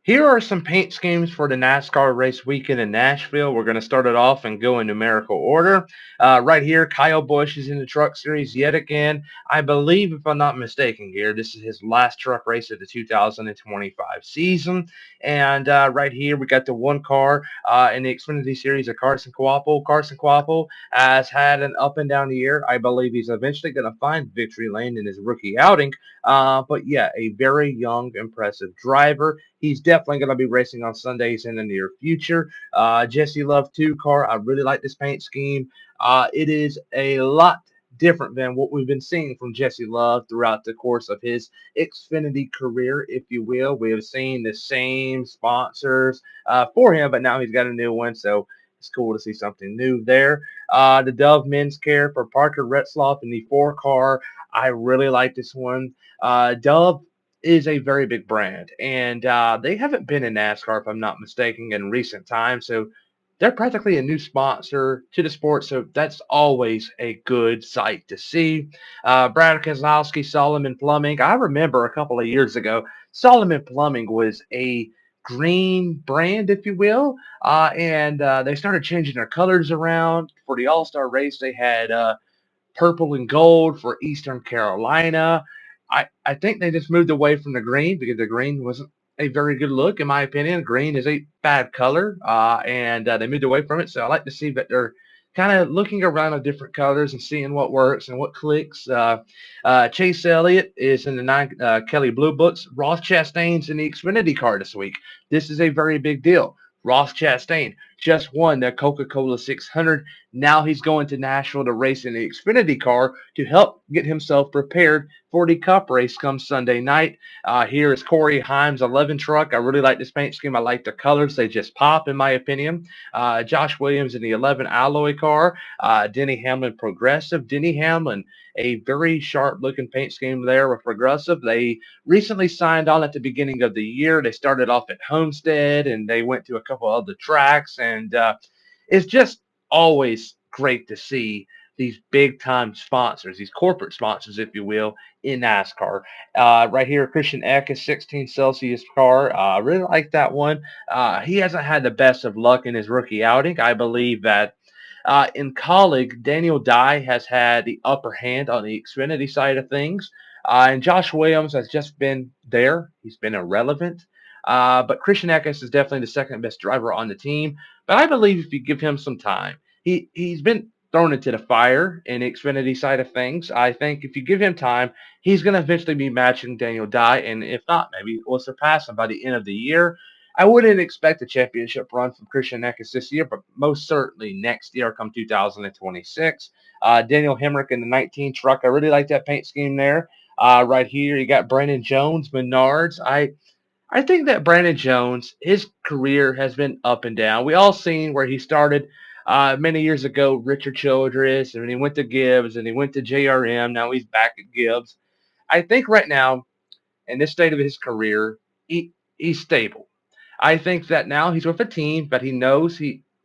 Here are some paint schemes for the NASCAR race weekend in Nashville. We're going to start it off and go in numerical order. Right here, Kyle Busch is in the Truck Series yet again. I believe, if I'm not mistaken here, this is his last truck race of the 2025 season. And right here, we got the one car in the Xfinity Series of Carson Coappo. Carson Coappo has had an up and down year. I believe he's eventually going to find victory lane in his rookie outing. But yeah, a very young, impressive driver. He's definitely going to be racing on Sundays in the near future. Jesse Love 2 car. I really like this paint scheme. It is a lot different than what we've been seeing from Jesse Love throughout the course of his Xfinity career, if you will. We have seen the same sponsors for him, but now he's got a new one, so it's cool to see something new there. The Dove Men's Care for Parker Retzloff in the 4 car. I really like this one. Dove is a very big brand, and they haven't been in NASCAR, if I'm not mistaken, in recent times. So they're practically a new sponsor to the sport. So that's always a good sight to see. Brad Keselowski, Solomon Plumbing. I remember a couple of years ago, Solomon Plumbing was a green brand, if you will, and they started changing their colors around for the All Star race. They had purple and gold for Eastern Carolina. I think they just moved away from the green because the green wasn't a very good look, in my opinion. Green is a bad color, and they moved away from it. So I like to see that they're kind of looking around at different colors and seeing what works and what clicks. Chase Elliott is in the 9 Kelly Blue Books. Ross Chastain's in the Xfinity car this week. This is a very big deal. Ross Chastain just won the Coca-Cola 600. Now he's going to Nashville to race in the Xfinity car to help get himself prepared for the Cup race come Sunday night. Here is Corey Himes' 11 truck. I really like this paint scheme. I like the colors. They just pop, in my opinion. Josh Williams in the 11 alloy car. Denny Hamlin Progressive. Denny Hamlin, a very sharp-looking paint scheme there with Progressive. They recently signed on at the beginning of the year. They started off at Homestead, and they went to a couple other tracks, and it's just always great to see these big time sponsors, these corporate sponsors, if you will, in NASCAR. Right here, Christian Eck is 16 Celsius car. I really like that one. He hasn't had the best of luck in his rookie outing. I believe that in college, Daniel Dye has had the upper hand on the Xfinity side of things. And Josh Williams has just been there. He's been irrelevant. But Christian Eckes is definitely the second best driver on the team. But I believe if you give him some time, he's been thrown into the fire in the Xfinity side of things. I think if you give him time, he's going to eventually be matching Daniel Dye, and if not, maybe will surpass him by the end of the year. I wouldn't expect a championship run from Christian Eckes this year, but most certainly next year, come 2026. Daniel Hemrick in the 19 truck. I really like that paint scheme there. Right here, you got Brandon Jones, Menards. I think that Brandon Jones, his career has been up and down. We all seen where he started many years ago, Richard Childress, and he went to Gibbs, and he went to JRM. Now he's back at Gibbs. I think right now, in this state of his career, he's stable. I think that now he's with a team, but he knows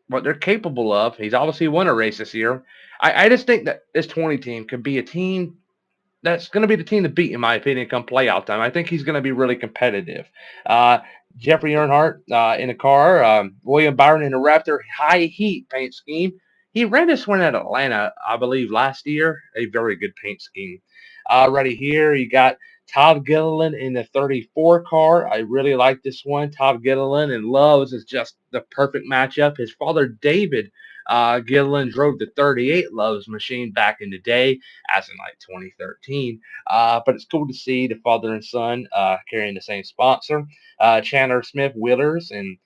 what they're capable of. He's obviously won a race this year. I just think that this 20 team could be a team that's going to be the team to beat, in my opinion, come playoff time. I think he's going to be really competitive. Uh, Jeffrey Earnhardt in a car, William Byron in a Raptor high heat paint scheme. He ran this one at Atlanta, I believe, last year. A very good paint scheme. Right here, you got Todd Gilliland in the 34 car. I really like this one. Todd Gilliland and Loves is just the perfect matchup. His father, David Gilliland, drove the 38 Loves machine back in the day, as in like 2013. But it's cool to see the father and son carrying the same sponsor. Chandler Smith Willers and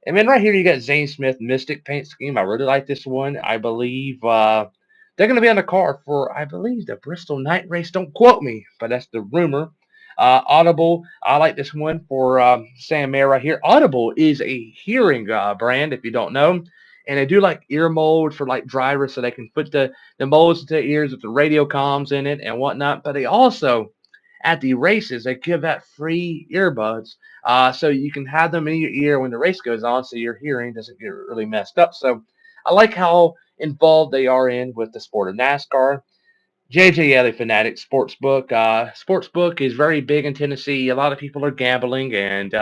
then right here you got Zane Smith Mystic paint scheme. I really like this one. I believe they're going to be on the car for, I believe, the Bristol Night Race. Don't quote me, but that's the rumor. Audible, I like this one for Sam Mayer right here. Audible is a hearing brand, if you don't know. And they do like ear molds for like drivers so they can put the molds into their ears with the radio comms in it and whatnot. But they also, at the races, they give out free earbuds so you can have them in your ear when the race goes on so your hearing doesn't get really messed up. So I like how involved they are in with the sport of NASCAR. JJ Ellie Fanatic Sportsbook. Sportsbook is very big in Tennessee. A lot of people are gambling, and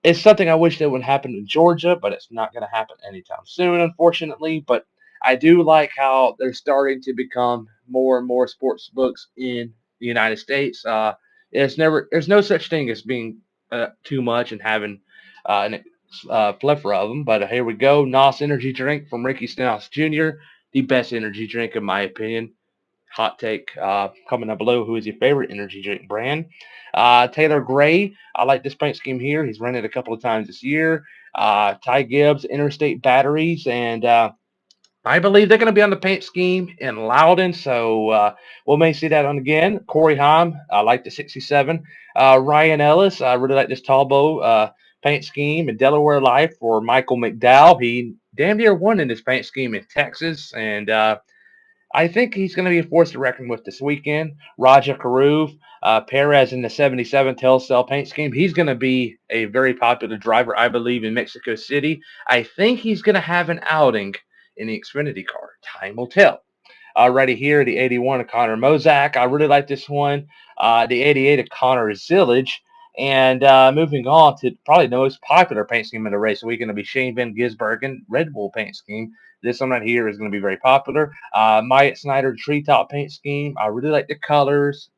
It's something I wish that would happen in Georgia, but it's not going to happen anytime soon, unfortunately. But I do like how they're starting to become more and more sports books in the United States. There's no such thing as being too much and having plethora of them. But here we go, NOS energy drink from Ricky Stenhouse Jr., the best energy drink in my opinion. Hot take comment down below. Who is your favorite energy drink brand? Taylor Gray. I like this paint scheme here. He's run it a couple of times this year. Ty Gibbs, Interstate Batteries, and I believe they're going to be on the paint scheme in Loudon, so we may see that on again. Corey Haim, I like the 67. Ryan Ellis, I really like this Talbot paint scheme. And Delaware Life for Michael McDowell. He damn near won in this paint scheme in Texas, and I think he's going to be a force to reckon with this weekend. Raja Karuv, Perez in the 77 tail cell paint scheme. He's going to be a very popular driver, I believe, in Mexico City. I think he's going to have an outing in the Xfinity car. Time will tell. Right here, the 81 of Connor Mozak. I really like this one. The 88 of Connor Zillage. And moving on to probably the most popular paint scheme in the race, we're going to be Shane Van Gisbergen Red Bull paint scheme. This one right here is going to be very popular. Myatt Snyder Treetop paint scheme. I really like the colors.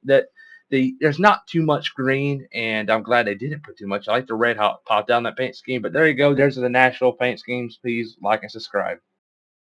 There's not too much green, and I'm glad they didn't put too much. I like the red hot pop down that paint scheme. But there you go. There's the Nashville paint schemes. Please like and subscribe.